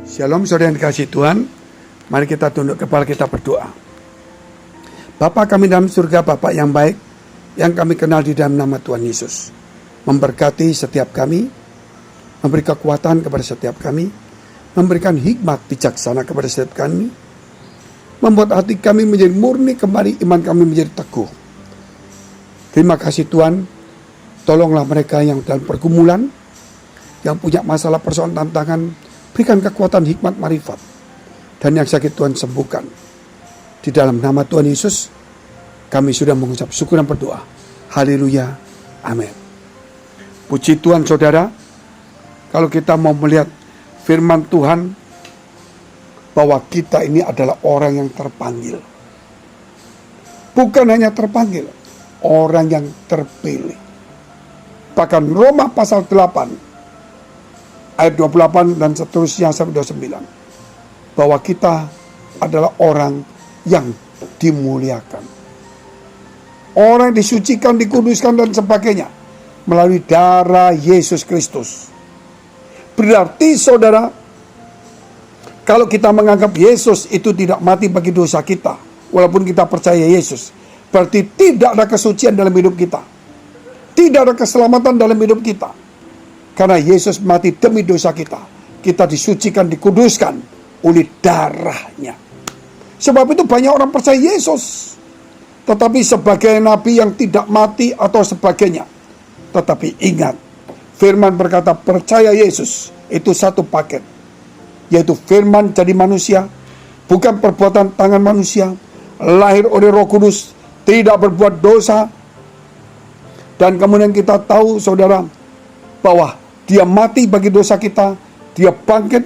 Shalom saudara yang dikasihi Tuhan. Mari kita tunduk kepala kita berdoa. Bapa kami dalam surga, Bapa yang baik, yang kami kenal di dalam nama Tuhan Yesus, memberkati setiap kami, memberi kekuatan kepada setiap kami, memberikan hikmat bijaksana kepada setiap kami, membuat hati kami menjadi murni kembali, iman kami menjadi teguh. Terima kasih Tuhan. Tolonglah mereka yang dalam pergumulan, yang punya masalah persoalan tantangan, berikan kekuatan, hikmat, marifat. Dan yang sakit Tuhan sembuhkan. Di dalam nama Tuhan Yesus, kami sudah mengucap syukur dan berdoa. Haleluya. Amin. Puji Tuhan saudara, kalau kita mau melihat firman Tuhan, bahwa kita ini adalah orang yang terpanggil. Bukan hanya terpanggil, orang yang terpilih. Bahkan Roma pasal 8, ayat 28 dan seterusnya sampai 29. Bahwa kita adalah orang yang dimuliakan. Orang yang disucikan, dikuduskan dan sebagainya. Melalui darah Yesus Kristus. Berarti saudara, kalau kita menganggap Yesus itu tidak mati bagi dosa kita, walaupun kita percaya Yesus, berarti tidak ada kesucian dalam hidup kita. Tidak ada keselamatan dalam hidup kita. Karena Yesus mati demi dosa kita. Kita disucikan, dikuduskan oleh darahnya. Sebab itu banyak orang percaya Yesus, tetapi sebagai nabi yang tidak mati atau sebagainya. Tetapi ingat, firman berkata percaya Yesus itu satu paket. Yaitu firman jadi manusia, bukan perbuatan tangan manusia, lahir oleh Roh Kudus, tidak berbuat dosa. Dan kemudian kita tahu saudara, bahwa dia mati bagi dosa kita, dia bangkit,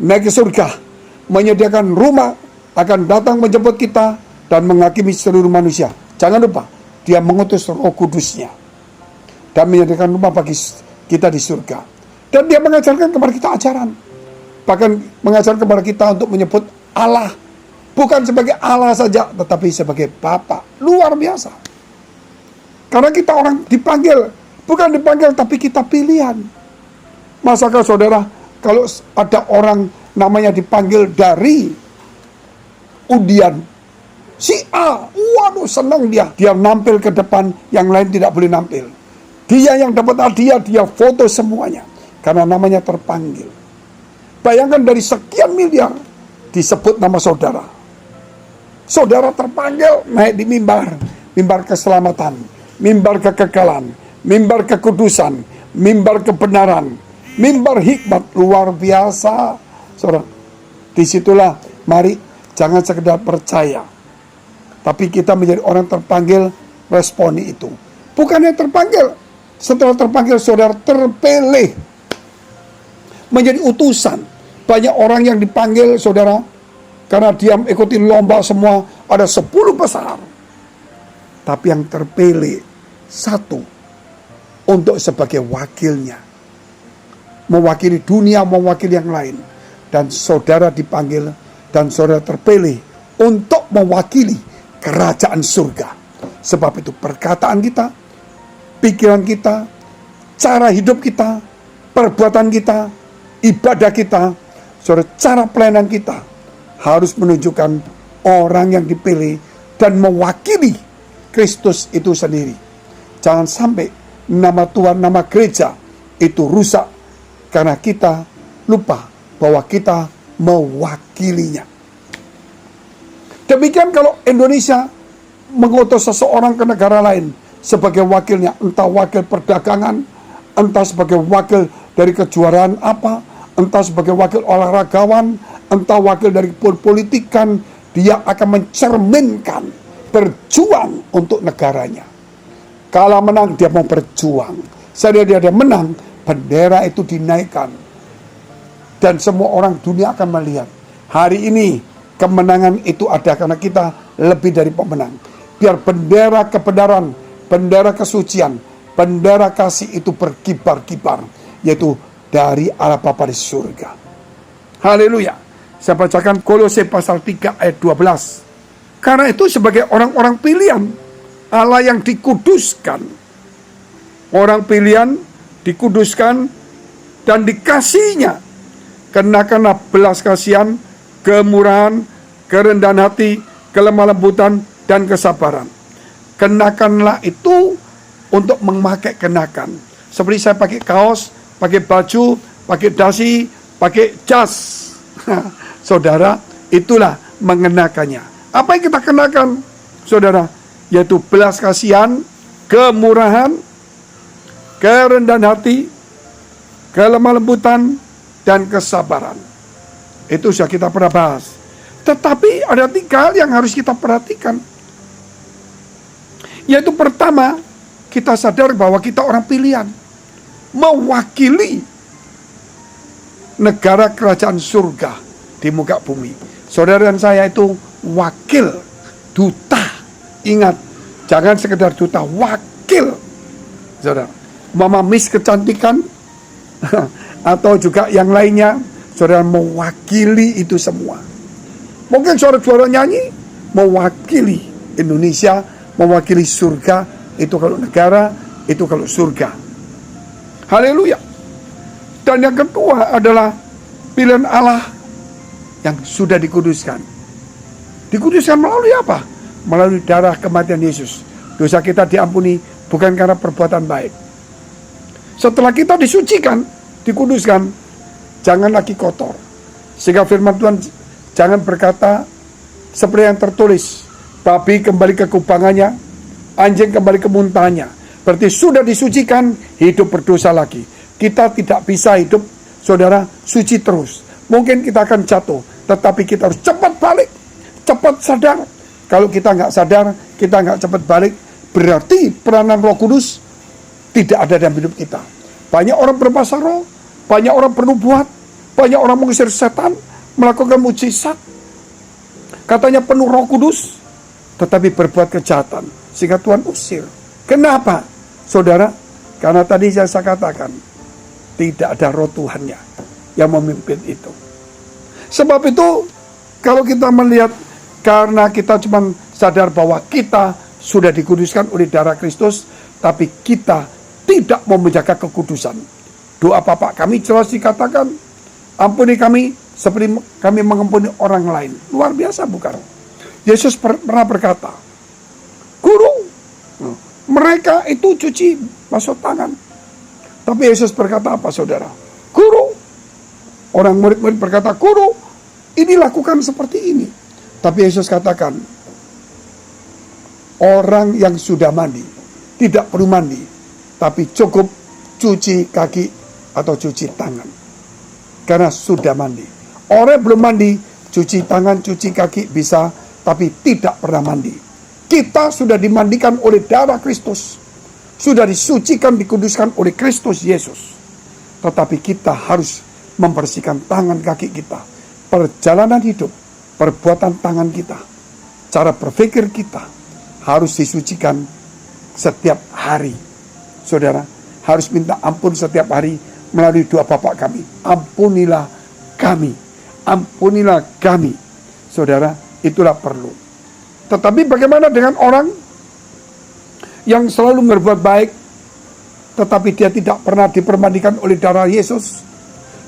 naik ke surga, menyediakan rumah, akan datang menjemput kita, dan menghakimi seluruh manusia. Jangan lupa, dia mengutus Roh Kudusnya, dan menyediakan rumah bagi kita di surga. Dan dia mengajarkan kepada kita ajaran. Bahkan mengajarkan kepada kita untuk menyebut Allah. Bukan sebagai Allah saja, tetapi sebagai Bapa. Luar biasa. Karena kita orang dipanggil. Bukan dipanggil, tapi kita pilihan. Masakah saudara, kalau ada orang namanya dipanggil dari undian, si A, waduh senang dia. Dia nampil ke depan, yang lain tidak boleh nampil. Dia yang dapat hadiah, dia foto semuanya. Karena namanya terpanggil. Bayangkan dari sekian miliar disebut nama saudara. Saudara terpanggil naik di mimbar. Mimbar keselamatan, mimbar kekekalan, mimbar kekudusan, mimbar kebenaran, mimbar hikmat. Luar biasa. Saudara, disitulah mari jangan sekedar percaya, tapi kita menjadi orang terpanggil, responi itu. Bukannya terpanggil, setelah terpanggil saudara terpilih menjadi utusan. Banyak orang yang dipanggil saudara, karena dia ikuti lomba semua, ada 10 besar. Tapi yang terpilih satu, untuk sebagai wakilnya. Mewakili dunia, mewakili yang lain. Dan saudara dipanggil, dan saudara terpilih untuk mewakili kerajaan surga. Sebab itu perkataan kita, pikiran kita, cara hidup kita, perbuatan kita, ibadah kita, cara pelayanan kita harus menunjukkan orang yang dipilih dan mewakili Kristus itu sendiri. Jangan sampai nama Tuhan, nama gereja itu rusak karena kita lupa bahwa kita mewakilinya. Demikian kalau Indonesia mengutus seseorang ke negara lain sebagai wakilnya, entah wakil perdagangan, entah sebagai wakil dari kejuaraan apa, entah sebagai wakil olahragawan, entah wakil dari politikan, dia akan mencerminkan berjuang untuk negaranya. Kalau menang dia mau berjuang. Saat dia menang, bendera itu dinaikkan. Dan semua orang dunia akan melihat. Hari ini kemenangan itu ada karena kita lebih dari pemenang. Biar bendera kebenaran, bendera kesucian, bendera kasih itu berkibar-kibar. Yaitu dari Allah Bapa di surga. Haleluya. Saya bacakan Kolose pasal 3 ayat 12. Karena itu sebagai orang-orang pilihan, Allah yang dikuduskan. Orang pilihan dikuduskan dan dikasihnya kenakanlah belas kasihan, kemurahan, kerendahan hati, kelemah lembutan, dan kesabaran. Kenakanlah itu untuk memakai kenakan. Seperti saya pakai kaos, pakai baju, pakai dasi, pakai jas. Saudara, itulah mengenakannya. Apa yang kita kenakan, saudara? Yaitu belas kasihan, kemurahan, kerendahan hati, kelemah lembutan, dan kesabaran. Itu sudah kita pernah bahas. Tetapi ada 3 hal yang harus kita perhatikan. Yaitu pertama, kita sadar bahwa kita orang pilihan, mewakili negara kerajaan surga di muka bumi. Saudara dan saya itu wakil, duta. Ingat, jangan sekedar duta, wakil. Saudara, Mama Miss kecantikan atau juga yang lainnya, saudara mewakili itu semua. Mungkin saudara juara nyanyi, mewakili Indonesia, mewakili surga. Itu kalau negara, itu kalau surga. Haleluya. Dan yang kedua adalah pilihan Allah yang sudah dikuduskan. Dikuduskan melalui apa? Melalui darah kematian Yesus. Dosa kita diampuni bukan karena perbuatan baik. Setelah kita disucikan, dikuduskan, jangan lagi kotor. Sehingga firman Tuhan jangan berkata seperti yang tertulis, babi kembali ke kubangannya, anjing kembali ke muntahannya. Berarti sudah disucikan, hidup berdosa lagi. Kita tidak bisa hidup, saudara, suci terus. Mungkin kita akan jatuh, tetapi kita harus cepat balik, cepat sadar. Kalau kita nggak sadar, kita nggak cepat balik, berarti peranan Roh Kudus tidak ada dalam hidup kita. Banyak orang berbahasa roh, banyak orang bernubuat, banyak orang mengusir setan, melakukan mujizat. Katanya penuh Roh Kudus, tetapi berbuat kejahatan, sehingga Tuhan usir. Kenapa? Saudara, karena tadi saya katakan, tidak ada roh Tuhannya yang memimpin itu. Sebab itu, kalau kita melihat, karena kita cuma sadar bahwa kita sudah dikuduskan oleh darah Kristus, tapi kita tidak mau menjaga kekudusan. Doa Bapa kami jelas dikatakan, ampuni kami seperti kami mengampuni orang lain. Luar biasa bukan? Yesus pernah berkata, Guru, mereka itu cuci basuh tangan. Tapi Yesus berkata apa, saudara? Guru, orang murid-murid berkata, Guru, ini lakukan seperti ini. Tapi Yesus katakan, orang yang sudah mandi tidak perlu mandi, tapi cukup cuci kaki atau cuci tangan, karena sudah mandi. Orang yang belum mandi, cuci tangan, cuci kaki bisa, tapi tidak pernah mandi. Kita sudah dimandikan oleh darah Kristus, sudah disucikan, dikuduskan oleh Kristus Yesus. Tetapi kita harus membersihkan tangan kaki kita, perjalanan hidup, perbuatan tangan kita, cara berpikir kita harus disucikan setiap hari. Saudara, harus minta ampun setiap hari melalui doa Bapa kami. Ampunilah kami, ampunilah kami. Saudara, itulah perlu. Tetapi bagaimana dengan orang yang selalu berbuat baik, tetapi dia tidak pernah dipermandikan oleh darah Yesus?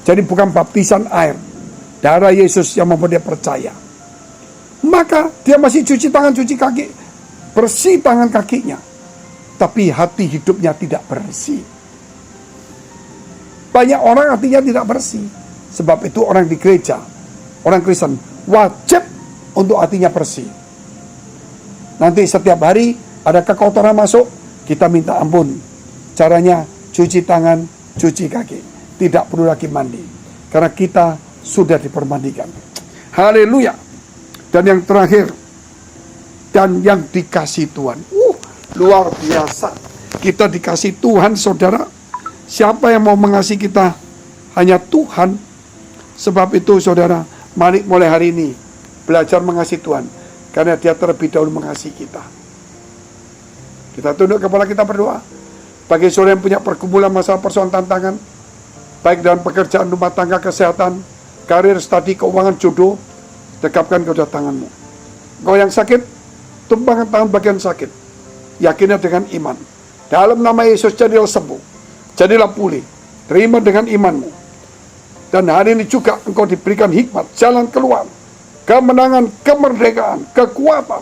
Jadi bukan baptisan air, darah Yesus yang membuat dia percaya. Maka dia masih cuci tangan, cuci kaki, bersih tangan kakinya, tapi hati hidupnya tidak bersih. Banyak orang hatinya tidak bersih. Sebab itu orang di gereja, orang Kristen, wajib untuk hatinya bersih. Nanti setiap hari ada kekotoran masuk, kita minta ampun. Caranya cuci tangan, cuci kaki. Tidak perlu lagi mandi, karena kita sudah dipermandikan. Haleluya. Dan yang terakhir, dan yang dikasih Tuhan. Luar biasa. Kita dikasih Tuhan, saudara. Siapa yang mau mengasihi kita? Hanya Tuhan. Sebab itu, saudara, mari mulai hari ini belajar mengasihi Tuhan, karena Dia terlebih dahulu mengasihi kita. Kita tunduk kepala, kita berdoa. Bagi saudara yang punya pergumulan masalah persoalan tantangan, baik dalam pekerjaan, rumah tangga, kesehatan, karir, studi, keuangan, jodoh, dekapkan kedua tanganmu. Kau yang sakit, tumpangkan tangan bagian sakit. Yakinnya dengan iman. Dalam nama Yesus jadilah sembuh, jadilah pulih. Terima dengan imanmu. Dan hari ini juga engkau diberikan hikmat, jalan keluar, kemenangan, kemerdekaan, kekuatan,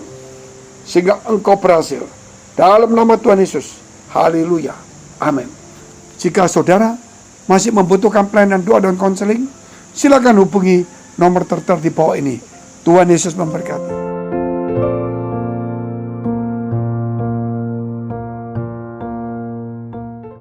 sehingga engkau berhasil. Dalam nama Tuhan Yesus. Haleluya. Amin. Jika saudara masih membutuhkan pelayanan doa dan konseling, silakan hubungi nomor tertera di bawah ini. Tuhan Yesus memberkati.